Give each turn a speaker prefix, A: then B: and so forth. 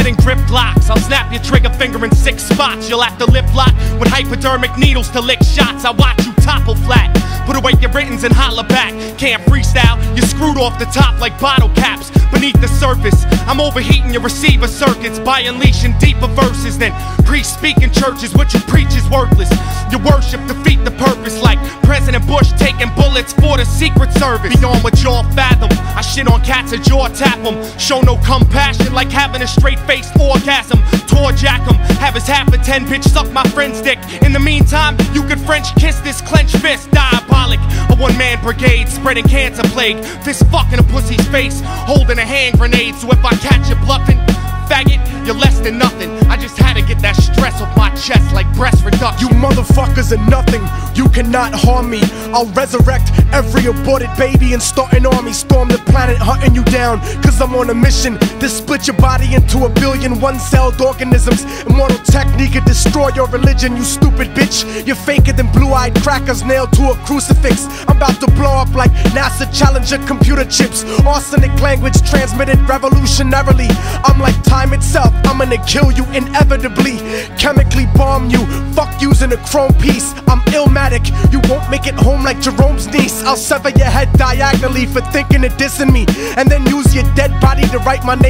A: spitting grip blocks. I'll snap your trigger finger in 6 spots. You'll have to lip lock with hypodermic needles to lick shots. I watch you topple flat. Put away your writtens and holler back. Can't freestyle, you're screwed off the top like bottle caps. Beneath the surface, I'm overheating your receiver circuits by unleashing deeper verses than priests speak in churches. What you preach is worthless. Your worship defeat the purpose, like President Bush taking bullets for the Secret Service. Beyond what y'all fathom, I shit on cats and jaw tap them. Show no compassion like having a straight-faced orgasm. Tour jack 'em, have his half a 10, bitch suck my friend's dick. In the meantime, you could French kiss this clenched fist. Diabolic, a one-man brigade spreading cancer plague. Fist fucking a pussy's face, holding a hand grenade. So if I catch you bluffing, faggot, you're less than nothing. I just had to get that stress off my chest like breast reduction.
B: You motherfuckers are nothing, you cannot harm me. I'll resurrect every aborted baby and start an army. Storm the planet hunting you down, cause I'm on a mission to split your body into a billion one-celled organisms. Immortal technique to destroy your religion, you stupid bitch. You're faker than blue-eyed crackers nailed to a crucifix. I'm about to blow up like NASA Challenger computer chips. Arsenic language transmitted revolutionarily. I'm like time itself, I'm gonna kill you inevitably. Chemically bomb you, fuck using a chrome piece. I'm Illmatic, you won't make it home like Jerome's niece. I'll sever your head diagonally for thinking of dissing me, and then use your dead body to write my name.